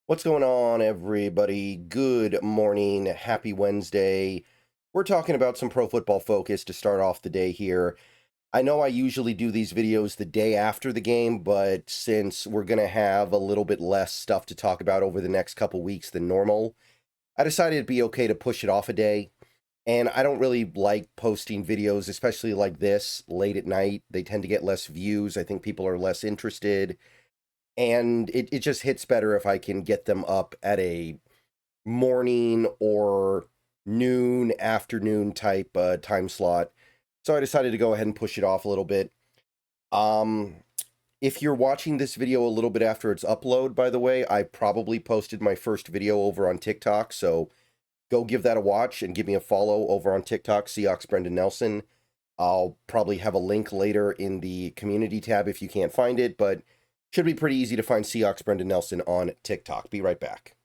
What's going on, everybody? Good morning. Happy Wednesday. We're talking about some Pro Football Focus to start off the day here. I know I usually do these videos the day after the game, but since we're going to have a little bit less stuff to talk about over the next couple weeks than normal, I decided it'd be okay to push it off a day. And I don't really like posting videos, especially like this, late at night. They tend to get less views. I think people are less interested. And it just hits better if I can get them up at a morning or noon, afternoon type time slot. So I decided to go ahead and push it off a little bit. Um, if you're watching this video a little bit after its upload, by the way, I probably posted my first video over on TikTok. So go give that a watch and give me a follow over on TikTok, Seahawks Brendan Nelson. I'll probably have a link later in the community tab if you can't find it, but should be pretty easy to find Seahawks Brendan Nelson on TikTok. Be right back.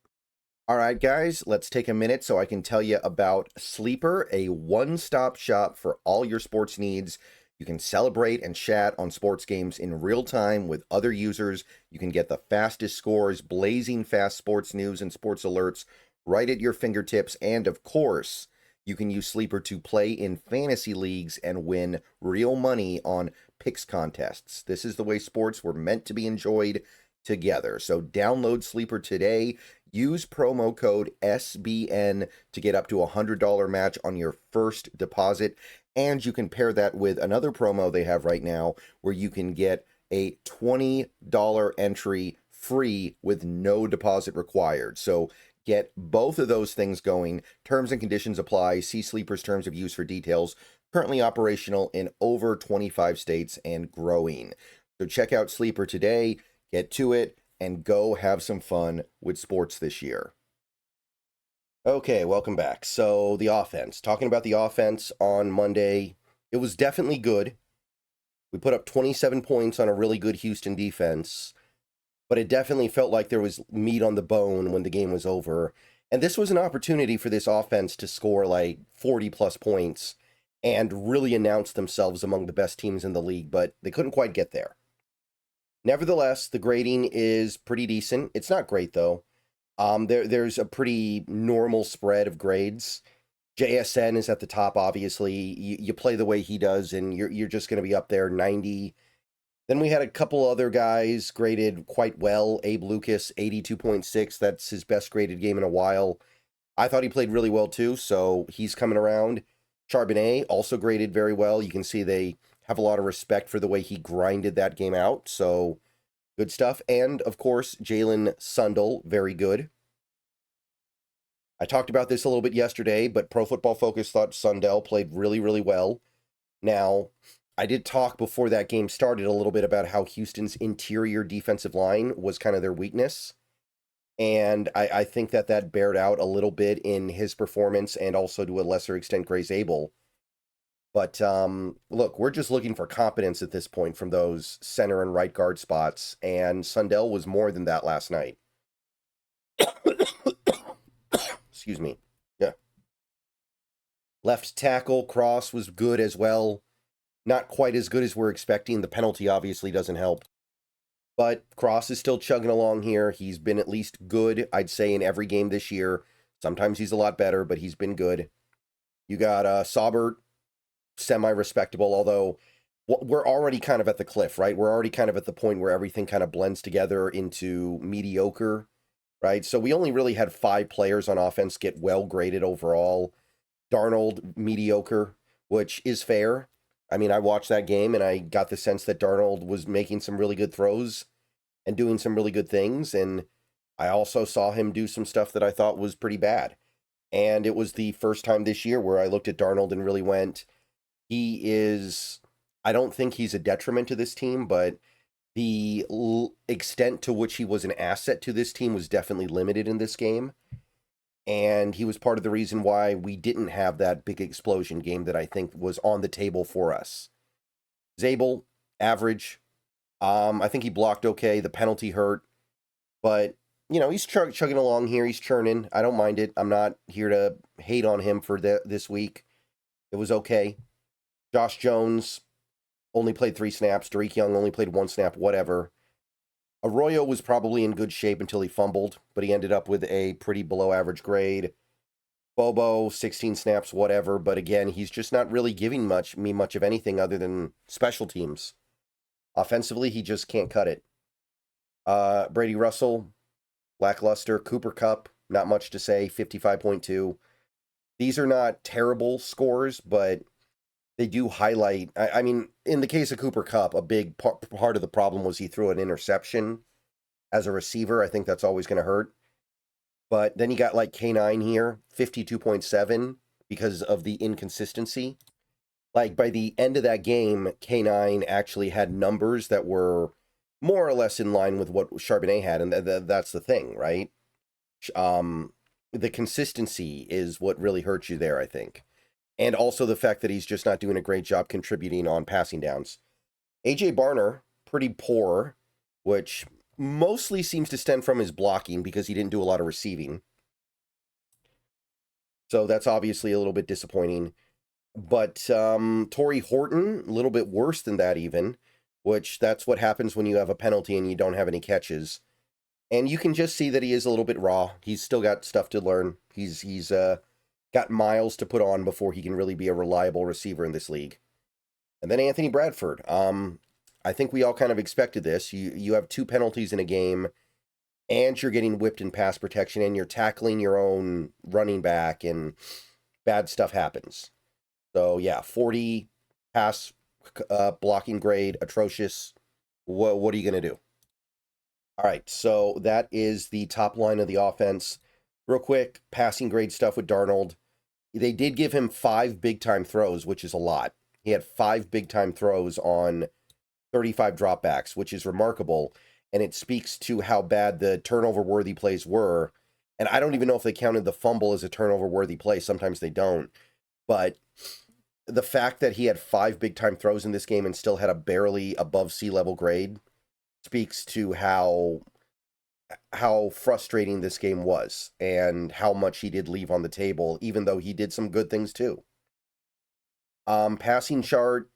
All right, guys, let's take a minute so I can tell you about Sleeper, a one-stop shop for all your sports needs. You can celebrate and chat on sports games in real time with other users. You can get the fastest scores, blazing fast sports news and sports alerts right at your fingertips. And of course, you can use Sleeper to play in fantasy leagues and win real money on picks contests. This is the way sports were meant to be enjoyed together. So download Sleeper today. Use promo code SBN to get up to a $100 match on your first deposit. And you can pair that with another promo they have right now where you can get a $20 entry free with no deposit required. So get both of those things going. Terms and conditions apply. See Sleeper's terms of use for details. Currently operational in over 25 states and growing. So check out Sleeper today, get to it, and go have some fun with sports this year. Okay, welcome back. So the offense. Talking about the offense on Monday, it was definitely good. We put up 27 points on a really good Houston defense, but it definitely felt like there was meat on the bone when the game was over. And this was an opportunity for this offense to score like 40 plus points and really announce themselves among the best teams in the league, but they couldn't quite get there. Nevertheless, the grading is pretty decent. It's not great, though. There's a pretty normal spread of grades. JSN is at the top, obviously. You play the way he does, and you're just going to be up there, 90. Then we had a couple other guys graded quite well. Abe Lucas, 82.6. That's his best graded game in a while. I thought he played really well, too, so he's coming around. Charbonnet also graded very well. You can see they have a lot of respect for the way he grinded that game out, so good stuff. And, of course, Jalen Sundell, very good. I talked about this a little bit yesterday, but Pro Football Focus thought Sundell played really, really well. Now, I did talk before that game started a little bit about how Houston's interior defensive line was kind of their weakness. And I think that bared out a little bit in his performance and also to a lesser extent Grace Abel. But look, we're just looking for competence at this point from those center and right guard spots, and Sundell was more than that last night. Excuse me. Yeah. Left tackle, Cross was good as well. Not quite as good as we're expecting. The penalty obviously doesn't help. But Cross is still chugging along here. He's been at least good, I'd say, in every game this year. Sometimes he's a lot better, but he's been good. You got Saubert, semi-respectable, although we're already kind of at the cliff, right? We're already kind of at the point where everything kind of blends together into mediocre, right? So we only really had 5 players on offense get well graded overall. Darnold, mediocre, which is fair. I mean, I watched that game and I got the sense that Darnold was making some really good throws and doing some really good things. And I also saw him do some stuff that I thought was pretty bad. And it was the first time this year where I looked at Darnold and really went, I don't think he's a detriment to this team, but the extent to which he was an asset to this team was definitely limited in this game. And he was part of the reason why we didn't have that big explosion game that I think was on the table for us. Zabel, average. I think he blocked okay. The penalty hurt. But, you know, he's chugging along here. He's churning. I don't mind it. I'm not here to hate on him for this week. It was okay. Josh Jones only played 3 snaps. Derek Young only played 1 snap, whatever. Arroyo was probably in good shape until he fumbled, but he ended up with a pretty below average grade. Bobo, 16 snaps, whatever, but again, he's just not really giving me much of anything other than special teams. Offensively, he just can't cut it. Brady Russell, lackluster. Cooper Kupp, not much to say, 55.2. These are not terrible scores, but they do highlight. I mean, in the case of Cooper Kupp, a big part of the problem was he threw an interception as a receiver. I think that's always going to hurt. But then you got like K9 here, 52.7 because of the inconsistency. Like by the end of that game, K9 actually had numbers that were more or less in line with what Charbonnet had, and that's the thing, right? The consistency is what really hurts you there, I think. And also the fact that he's just not doing a great job contributing on passing downs. AJ Barner, pretty poor, which mostly seems to stem from his blocking because he didn't do a lot of receiving. So that's obviously a little bit disappointing. But Torrey Horton, a little bit worse than that even, which that's what happens when you have a penalty and you don't have any catches. And you can just see that he is a little bit raw. He's still got stuff to learn. He's got miles to put on before he can really be a reliable receiver in this league. And then Anthony Bradford. I think we all kind of expected this. You have 2 penalties in a game, and you're getting whipped in pass protection, and you're tackling your own running back, and bad stuff happens. So, yeah, 40 pass blocking grade, atrocious. What are you going to do? All right, so that is the top line of the offense. Real quick, passing grade stuff with Darnold. They did give him 5 big-time throws, which is a lot. He had 5 big-time throws on 35 dropbacks, which is remarkable, and it speaks to how bad the turnover-worthy plays were. And I don't even know if they counted the fumble as a turnover-worthy play. Sometimes they don't. But the fact that he had 5 big-time throws in this game and still had a barely above sea-level grade speaks to how frustrating this game was and how much he did leave on the table, even though he did some good things too. Passing chart,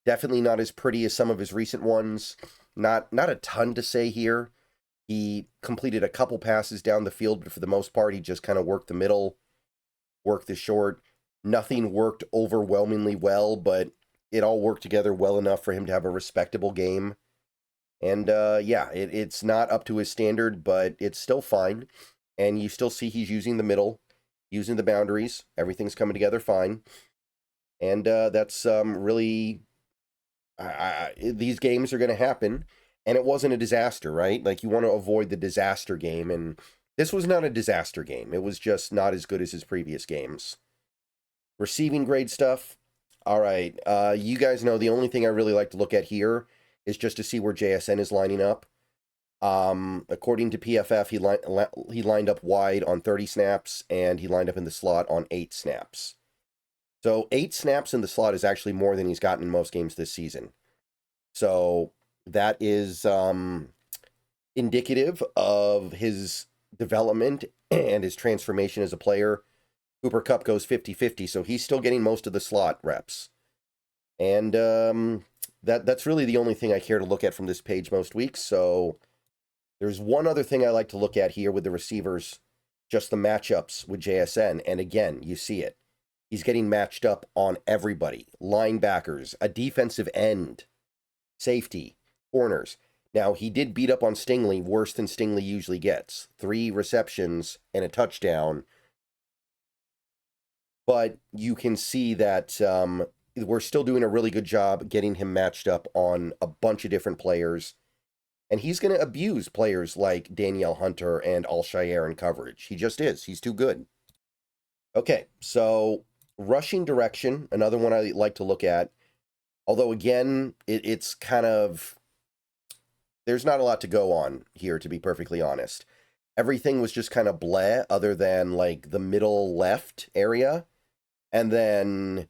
definitely not as pretty as some of his recent ones. Not a ton to say here. He completed a couple passes down the field, but for the most part, he just kind of worked the middle, worked the short. Nothing worked overwhelmingly well, but it all worked together well enough for him to have a respectable game. And yeah, it's not up to his standard, but it's still fine. And you still see he's using the middle, using the boundaries. Everything's coming together fine. And that's really... these games are going to happen. And it wasn't a disaster, right? Like, you want to avoid the disaster game. And this was not a disaster game. It was just not as good as his previous games. Receiving grade stuff. All right. You guys know the only thing I really like to look at here is just to see where JSN is lining up. According to PFF, he lined up wide on 30 snaps, and he lined up in the slot on 8 snaps. So 8 snaps in the slot is actually more than he's gotten in most games this season. So that is indicative of his development and his transformation as a player. Cooper Kupp goes 50-50, so he's still getting most of the slot reps. And that's really the only thing I care to look at from this page most weeks. So there's one other thing I like to look at here with the receivers, just the matchups with JSN. And again, you see it. He's getting matched up on everybody. Linebackers, a defensive end, safety, corners. Now, he did beat up on Stingley worse than Stingley usually gets. 3 receptions and a touchdown. But you can see that we're still doing a really good job getting him matched up on a bunch of different players. And he's going to abuse players like Danielle Hunter and Al-Shaair in coverage. He just is. He's too good. Okay, so rushing direction, another one I like to look at. Although, again, it's kind of... there's not a lot to go on here, to be perfectly honest. Everything was just kind of bleh, other than, like, the middle left area. And then,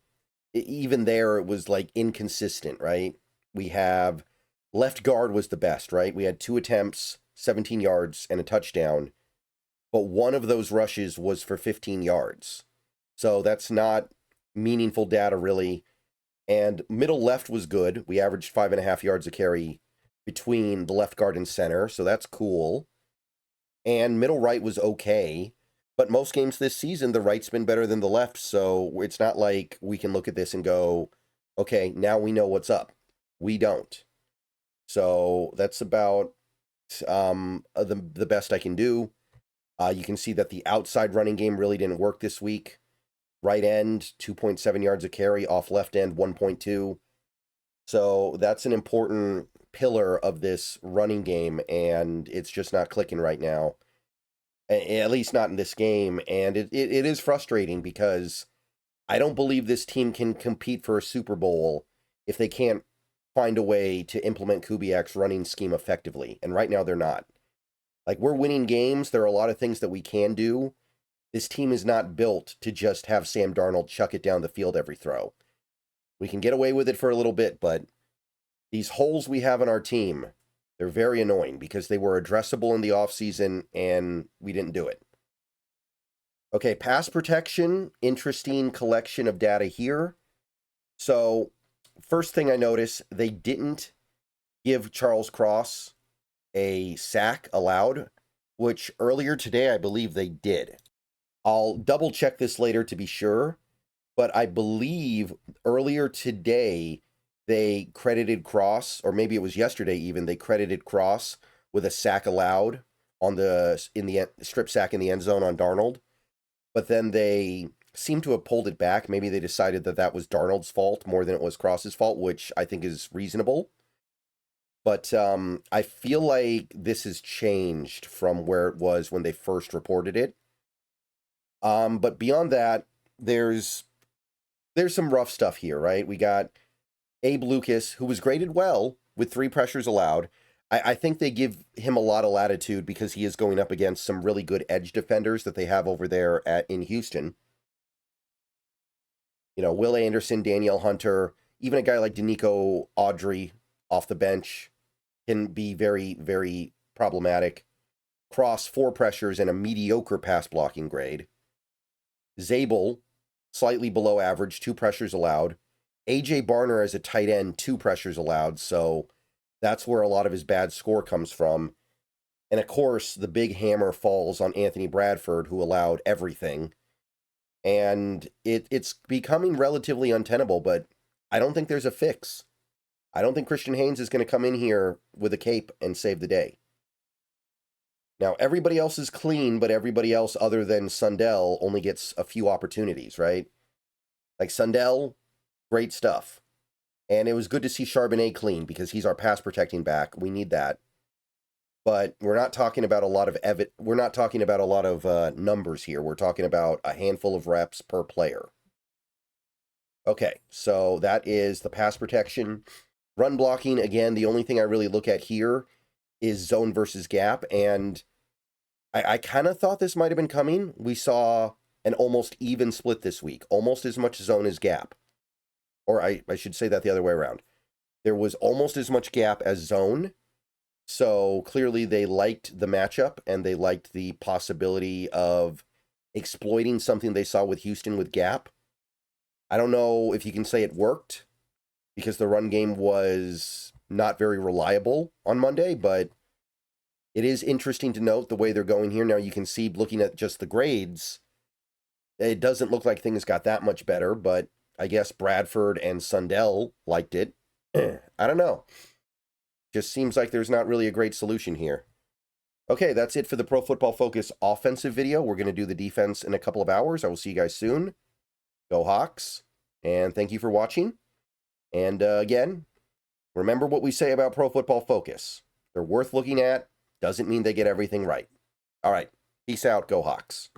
even there, it was, like, inconsistent, right? We have... left guard was the best, right? We had 2 attempts, 17 yards, and a touchdown. But one of those rushes was for 15 yards. So that's not meaningful data, really. And middle left was good. We averaged 5.5 yards a carry between the left guard and center, so that's cool. And middle right was okay. But most games this season, the right's been better than the left, so it's not like we can look at this and go, okay, now we know what's up. We don't. So that's about the best I can do. You can see that the outside running game really didn't work this week. Right end, 2.7 yards a carry. Off left end, 1.2. So that's an important pillar of this running game, and it's just not clicking right now. At least not in this game. And it is frustrating because I don't believe this team can compete for a Super Bowl if they can't find a way to implement Kubiak's running scheme effectively. And right now they're not. Like, we're winning games. There are a lot of things that we can do. This team is not built to just have Sam Darnold chuck it down the field every throw. We can get away with it for a little bit, but these holes we have in our team, they're very annoying because they were addressable in the offseason and we didn't do it. Okay, pass protection, interesting collection of data here. So, first thing I noticed, they didn't give Charles Cross a sack allowed, which earlier today I believe they did. I'll double check this later to be sure, but I believe earlier today they credited Cross, or maybe it was yesterday even, they credited Cross with a sack allowed on in the strip sack in the end zone on Darnold. But then they seem to have pulled it back. Maybe they decided that that was Darnold's fault more than it was Cross's fault, which I think is reasonable. But I feel like this has changed from where it was when they first reported it. But beyond that, there's some rough stuff here, right? We got Abe Lucas, who was graded well with 3 pressures allowed. I think they give him a lot of latitude because he is going up against some really good edge defenders that they have over there in Houston. You know, Will Anderson, Danielle Hunter, even a guy like Danico Audrey off the bench can be very, very problematic. Cross, 4 pressures and a mediocre pass blocking grade. Zabel, slightly below average, 2 pressures allowed. A.J. Barner as a tight end, 2 pressures allowed, so that's where a lot of his bad score comes from. And of course, the big hammer falls on Anthony Bradford, who allowed everything. And it's becoming relatively untenable, but I don't think there's a fix. I don't think Christian Haynes is going to come in here with a cape and save the day. Now, everybody else is clean, but everybody else other than Sundell only gets a few opportunities, right? Like Sundell, great stuff. And it was good to see Charbonnet clean because he's our pass protecting back. We need that. But we're not talking about a lot of numbers here. We're talking about a handful of reps per player. Okay, so that is the pass protection. Run blocking, again, the only thing I really look at here is zone versus gap. And I kind of thought this might have been coming. We saw an almost even split this week. Almost as much zone as gap. Or I should say that the other way around. There was almost as much gap as zone. So clearly they liked the matchup and they liked the possibility of exploiting something they saw with Houston with gap. I don't know if you can say it worked because the run game was not very reliable on Monday, but it is interesting to note the way they're going here. Now you can see, looking at just the grades, it doesn't look like things got that much better, but I guess Bradford and Sundell liked it. I don't know. Just seems like there's not really a great solution here. Okay, that's it for the Pro Football Focus offensive video. We're going to do the defense in a couple of hours. I will see you guys soon. Go Hawks. And thank you for watching. And again, remember what we say about Pro Football Focus. They're worth looking at. Doesn't mean they get everything right. All right. Peace out. Go Hawks.